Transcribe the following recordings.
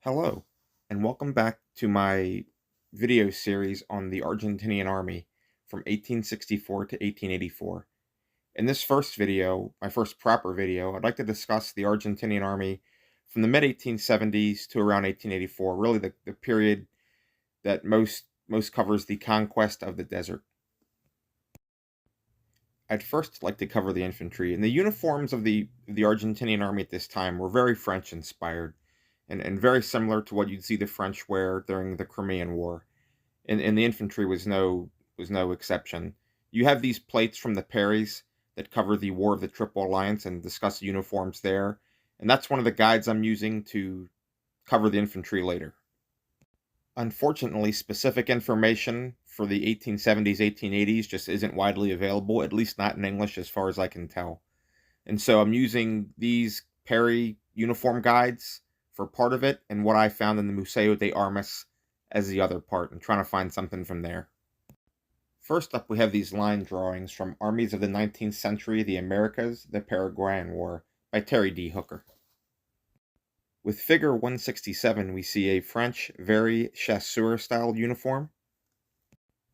Hello, and welcome back to my video series on the Argentinian Army from 1864 to 1884. In this first video, my first proper video, I'd like to discuss the Argentinian Army from the mid-1870s to around 1884, really the period that most covers the conquest of the desert. I'd first like to cover the infantry, and the uniforms of the Argentinian Army at this time were very French inspired and very similar to what you'd see the French wear during the Crimean War. And the infantry was no exception. You have these plates from the Perrys that cover the War of the Triple Alliance and discuss uniforms there, and that's one of the guides I'm using to cover the infantry later. Unfortunately, specific information for the 1870s, 1880s just isn't widely available, at least not in English as far as I can tell. And so I'm using these Perry uniform guides for part of it and what I found in the Museo de Armas as the other part, and trying to find something from there. First up, we have these line drawings from Armies of the 19th Century, the Americas, the Paraguayan War, by Terry D. Hooker. With figure 167, we see a French, very chasseur-style uniform.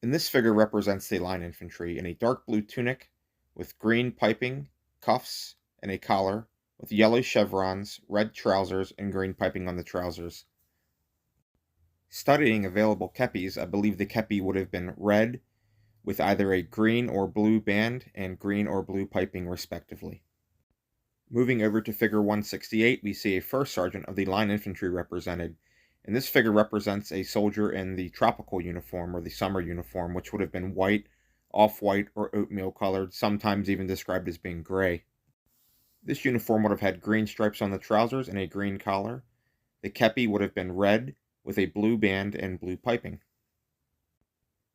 And this figure represents the line infantry in a dark blue tunic with green piping, cuffs, and a collar, with yellow chevrons, red trousers, and green piping on the trousers. Studying available kepis, I believe the kepi would have been red, with either a green or blue band and green or blue piping respectively. Moving over to figure 168, we see a first sergeant of the line infantry represented, and this figure represents a soldier in the tropical uniform or the summer uniform, which would have been white, off-white, or oatmeal colored, sometimes even described as being gray. This uniform would have had green stripes on the trousers and a green collar. The kepi would have been red with a blue band and blue piping.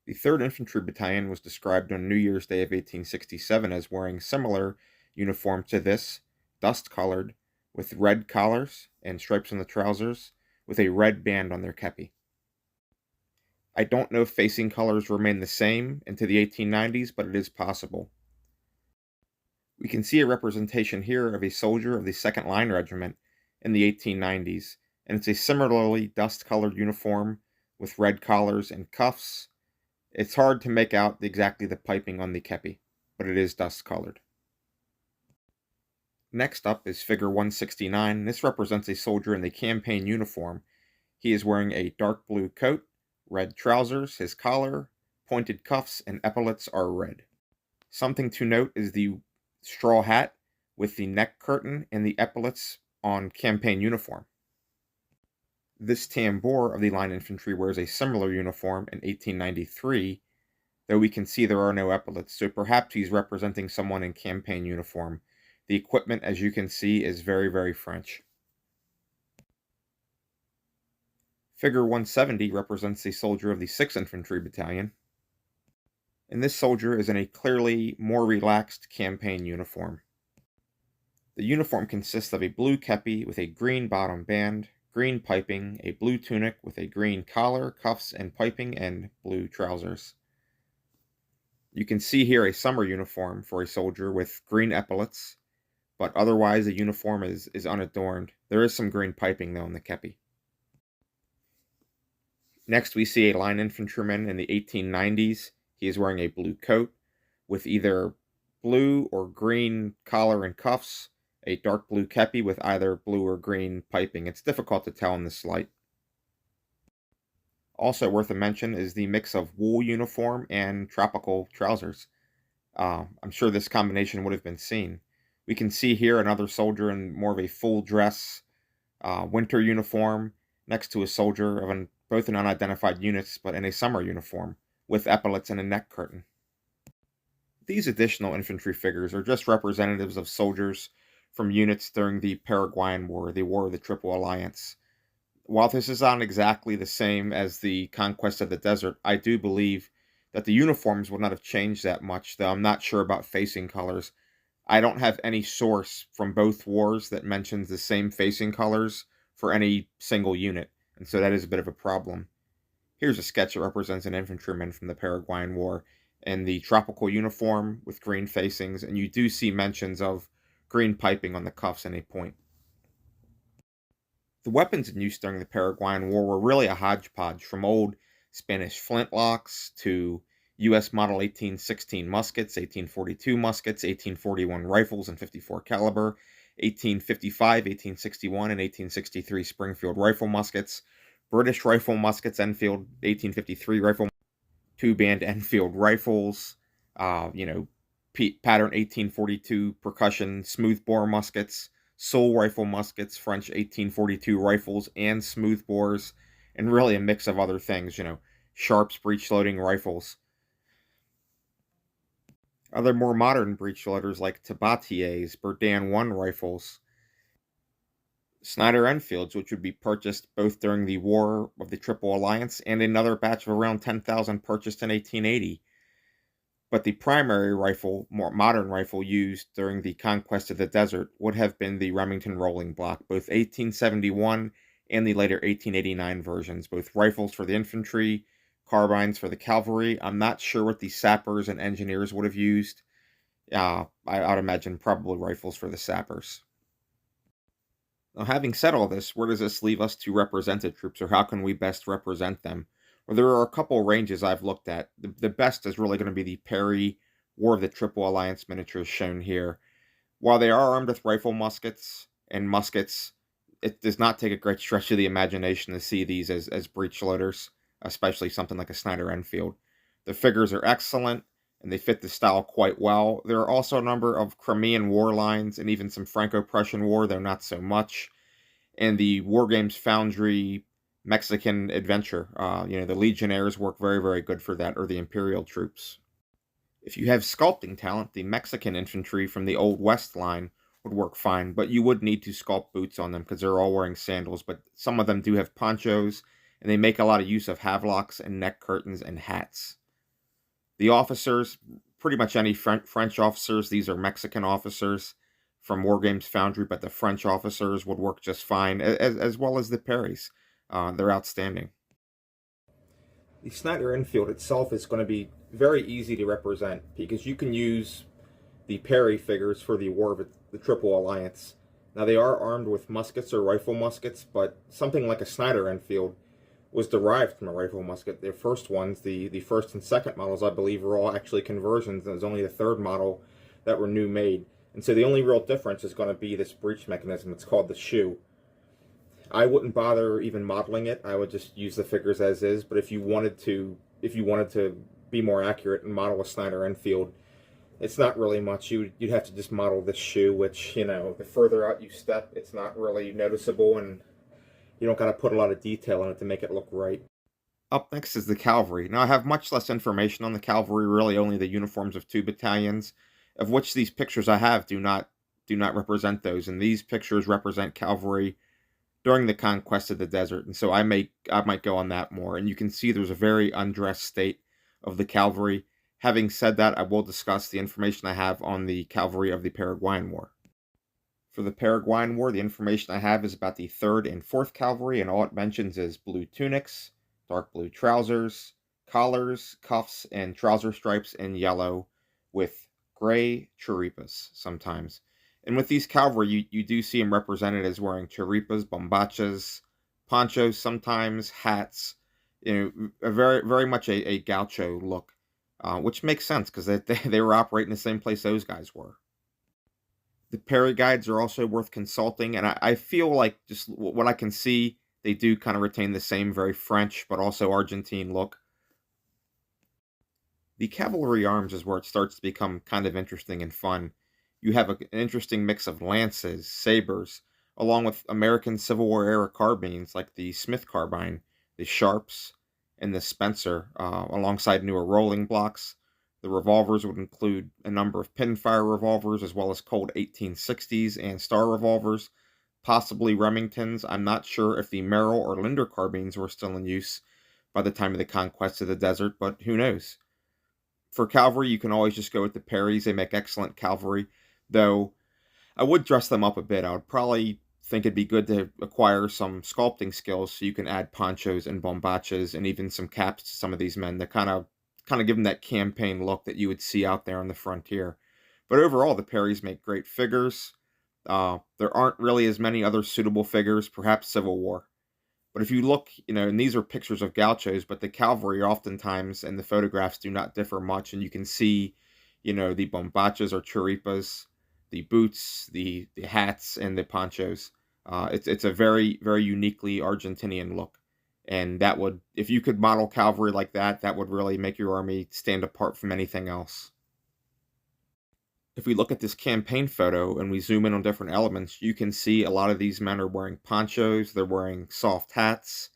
The 3rd Infantry Battalion was described on New Year's Day of 1867 as wearing similar uniform to this, dust-colored, with red collars and stripes on the trousers, with a red band on their kepi. I don't know if facing colors remain the same into the 1890s, but it is possible. We can see a representation here of a soldier of the 2nd Line Regiment in the 1890s, and it's a similarly dust-colored uniform with red collars and cuffs. It's hard to make out exactly the piping on the kepi, but it is dust-colored. Next up is figure 169. This represents a soldier in the campaign uniform. He is wearing a dark blue coat, red trousers, his collar, pointed cuffs, and epaulets are red. Something to note is the straw hat with the neck curtain and the epaulets on campaign uniform. This tambour of the line infantry wears a similar uniform in 1893, though we can see there are no epaulets, so perhaps he's representing someone in campaign uniform. The equipment, as you can see, is very, very French. Figure 170 represents a soldier of the 6th Infantry Battalion, and this soldier is in a clearly more relaxed campaign uniform. The uniform consists of a blue kepi with a green bottom band, green piping, a blue tunic with a green collar, cuffs, and piping, and blue trousers. You can see here a summer uniform for a soldier with green epaulets, but otherwise the uniform is unadorned. There is some green piping though in the kepi. Next we see a line infantryman in the 1890s. He is wearing a blue coat with either blue or green collar and cuffs, a dark blue kepi with either blue or green piping. It's difficult to tell in this light. Also worth a mention is the mix of wool uniform and tropical trousers. I'm sure this combination would have been seen. We can see here another soldier in more of a full dress winter uniform next to a soldier of both in unidentified units, but in a summer uniform with epaulets and a neck curtain. These additional infantry figures are just representatives of soldiers from units during the Paraguayan War, the War of the Triple Alliance. While this is not exactly the same as the Conquest of the Desert, I do believe that the uniforms would not have changed that much, though I'm not sure about facing colors. I don't have any source from both wars that mentions the same facing colors for any single unit, and so that is a bit of a problem. Here's a sketch that represents an infantryman from the Paraguayan War in the tropical uniform with green facings, and you do see mentions of green piping on the cuffs and a point. The weapons in use during the Paraguayan War were really a hodgepodge, from old Spanish flintlocks to U.S. Model 1816 muskets, 1842 muskets, 1841 rifles and 54 caliber, 1855, 1861, and 1863 Springfield rifle muskets, British rifle muskets, Enfield 1853 rifle, two-band Enfield rifles, you know, pattern 1842 percussion smoothbore muskets, Soul rifle muskets, French 1842 rifles and smoothbores, and really a mix of other things, Sharps breech-loading rifles. Other more modern breech-loaders like Tabatiers, Berdan 1 rifles, Snyder Enfields, which would be purchased both during the War of the Triple Alliance and another batch of around 10,000 purchased in 1880. But the primary rifle, more modern rifle used during the Conquest of the Desert would have been the Remington Rolling Block, both 1871 and the later 1889 versions, both rifles for the infantry, carbines for the cavalry. I'm not sure what the sappers and engineers would have used. I'd imagine probably rifles for the sappers. Now, having said all this, where does this leave us to represented troops, or how can we best represent them? Well, there are a couple ranges I've looked at. The best is really going to be the Perry War of the Triple Alliance miniatures shown here. While they are armed with rifle muskets and muskets, it does not take a great stretch of the imagination to see these as breech loaders, especially something like a Snyder Enfield. The figures are excellent, and they fit the style quite well. There are also a number of Crimean War lines and even some Franco-Prussian War, though not so much. And the Wargames Foundry Mexican Adventure. The Legionnaires work very, very good for that, or the Imperial troops. If you have sculpting talent, the Mexican infantry from the Old West line would work fine, but you would need to sculpt boots on them because they're all wearing sandals, but some of them do have ponchos, and they make a lot of use of havelocks and neck curtains and hats. The officers, pretty much any French officers, these are Mexican officers from Wargames Foundry, but the French officers would work just fine, as well as the Perrys. They're outstanding. The Snyder Enfield itself is going to be very easy to represent because you can use the Perry figures for the War of the Triple Alliance. Now, they are armed with muskets or rifle muskets, but something like a Snyder Enfield was derived from a rifle musket. Their first ones, the first and second models, I believe, were all actually conversions. There was only the third model that were new made. And so the only real difference is going to be this breech mechanism. It's called the shoe. I wouldn't bother even modeling it. I would just use the figures as is. But if you wanted to be more accurate and model a Snyder Enfield, it's not really much. You'd have to just model this shoe, which, the further out you step, it's not really noticeable, and you don't got to put a lot of detail in it to make it look right. Up next is the cavalry. Now, I have much less information on the cavalry, really only the uniforms of 2 battalions, of which these pictures I have do not represent those, and these pictures represent cavalry during the Conquest of the Desert, and so I might go on that more. And you can see there's a very undressed state of the cavalry. Having said that, I will discuss the information I have on the cavalry of the Paraguayan War. For the Paraguayan War, the information I have is about the 3rd and 4th Cavalry, and all it mentions is blue tunics, dark blue trousers, collars, cuffs, and trouser stripes in yellow, with gray chiripas sometimes. And with these cavalry, you do see them represented as wearing chiripas, bombachas, ponchos sometimes, hats, a very, very much a gaucho look, which makes sense because they were operating the same place those guys were. The Perry guides are also worth consulting, and I feel like just what I can see, they do kind of retain the same very French but also Argentine look. The cavalry arms is where it starts to become kind of interesting and fun. You have an interesting mix of lances, sabers, along with American Civil War era carbines like the Smith carbine, the Sharps, and the Spencer, alongside newer rolling blocks. The revolvers would include a number of pinfire revolvers, as well as Colt 1860s and Star revolvers, possibly Remingtons. I'm not sure if the Merrill or Linder carbines were still in use by the time of the Conquest of the Desert, but who knows. For cavalry, you can always just go with the Perrys. They make excellent cavalry, though I would dress them up a bit. I would probably think it'd be good to acquire some sculpting skills so you can add ponchos and bombachas and even some caps to some of these men to kind of give them that campaign look that you would see out there on the frontier. But overall, the Perrys make great figures. There aren't really as many other suitable figures, perhaps Civil War. But if you look, and these are pictures of gauchos, but the cavalry oftentimes and the photographs do not differ much, and you can see, the bombachas or chiripas, the boots, the hats, and the ponchos. It's a very very uniquely Argentinian look, and that would, if you could model cavalry like that, that would really make your army stand apart from anything else. If we look at this campaign photo and we zoom in on different elements, you can see a lot of these men are wearing ponchos, they're wearing soft hats,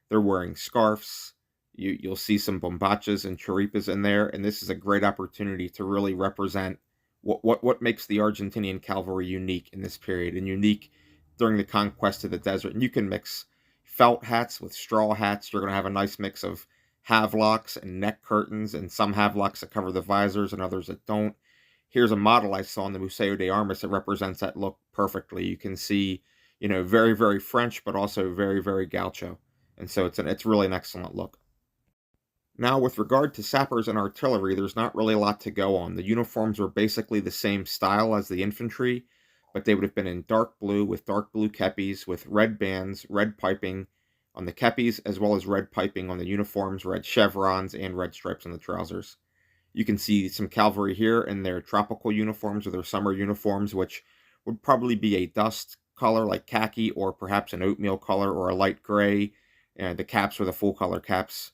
they're wearing scarves. You'll see some bombachas and chiripas in there, and this is a great opportunity to really represent what makes the Argentinian cavalry unique in this period and unique during the conquest of the desert. And you can mix felt hats with straw hats. You're going to have a nice mix of havelocks and neck curtains, and some havelocks that cover the visors and others that don't. Here's a model I saw in the Museo de Armas that represents that look perfectly. You can see, very, very French, but also very, very gaucho. And so it's really an excellent look. Now, with regard to sappers and artillery, there's not really a lot to go on. The uniforms were basically the same style as the infantry, but they would have been in dark blue with dark blue kepis with red bands, red piping on the kepis, as well as red piping on the uniforms, red chevrons, and red stripes on the trousers. You can see some cavalry here in their tropical uniforms or their summer uniforms, which would probably be a dust color like khaki, or perhaps an oatmeal color or a light gray. And the caps were the full color caps.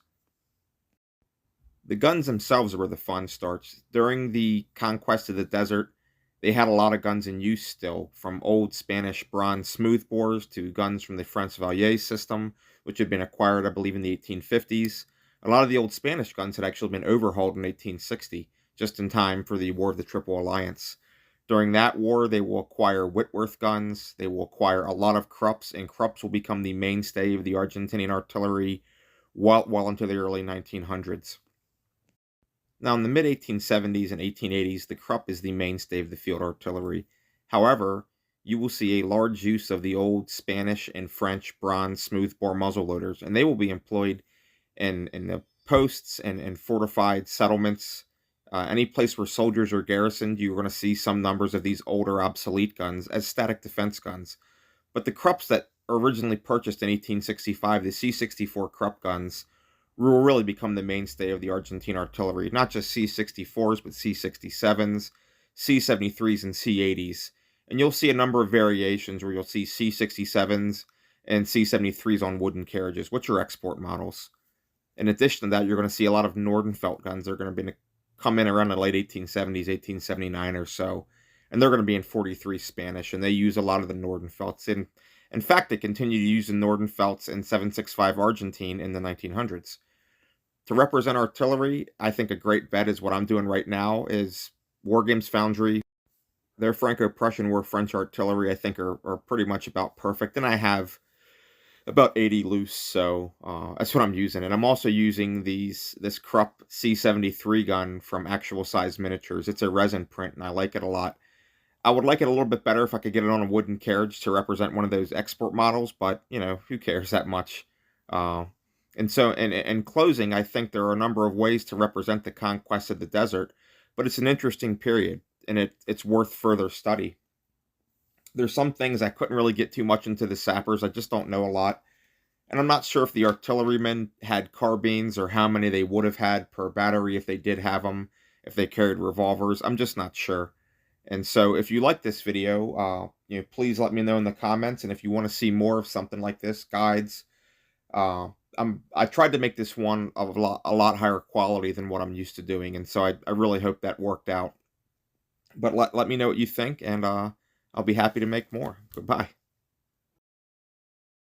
The guns themselves are where the fun starts. During the conquest of the desert, they had a lot of guns in use still, from old Spanish bronze smoothbores to guns from the Francevalier system, which had been acquired, I believe, in the 1850s. A lot of the old Spanish guns had actually been overhauled in 1860, just in time for the War of the Triple Alliance. During that war, they will acquire Whitworth guns, they will acquire a lot of Krupps, and Krupps will become the mainstay of the Argentinian artillery well into the early 1900s. Now, in the mid-1870s and 1880s, the Krupp is the mainstay of the field artillery. However, you will see a large use of the old Spanish and French bronze smoothbore muzzleloaders, and they will be employed in the posts and fortified settlements. Any place where soldiers are garrisoned, you're going to see some numbers of these older, obsolete guns as static defense guns. But the Krupps that originally purchased in 1865, the C-64 Krupp guns, will really become the mainstay of the Argentine artillery. Not just C-64s, but C-67s, C-73s, and C-80s. And you'll see a number of variations where you'll see C-67s and C-73s on wooden carriages, which are export models. In addition to that, you're going to see a lot of Nordenfelt guns. They're going to come in around the late 1870s, 1879 or so. And they're going to be in 43 Spanish, and they use a lot of the Nordenfelts. In fact, they continue to use the Nordenfelts in 7.65 Argentine in the 1900s. To represent artillery, I think a great bet is what I'm doing right now is Wargames Foundry. Their Franco-Prussian War French artillery, I think, are pretty much about perfect. And I have about 80 loose, so that's what I'm using. And I'm also using this Krupp C-73 gun from Actual Size Miniatures. It's a resin print, and I like it a lot. I would like it a little bit better if I could get it on a wooden carriage to represent one of those export models, but, who cares that much? And so, in closing, I think there are a number of ways to represent the conquest of the desert, but it's an interesting period, and it's worth further study. There's some things I couldn't really get too much into the sappers. I just don't know a lot. And I'm not sure if the artillerymen had carbines or how many they would have had per battery if they did have them, if they carried revolvers. I'm just not sure. And so if you like this video, please let me know in the comments. And if you want to see more of something like this, guides, I tried to make this one of a lot higher quality than what I'm used to doing, and so I really hope that worked out. But let me know what you think, and I'll be happy to make more. Goodbye.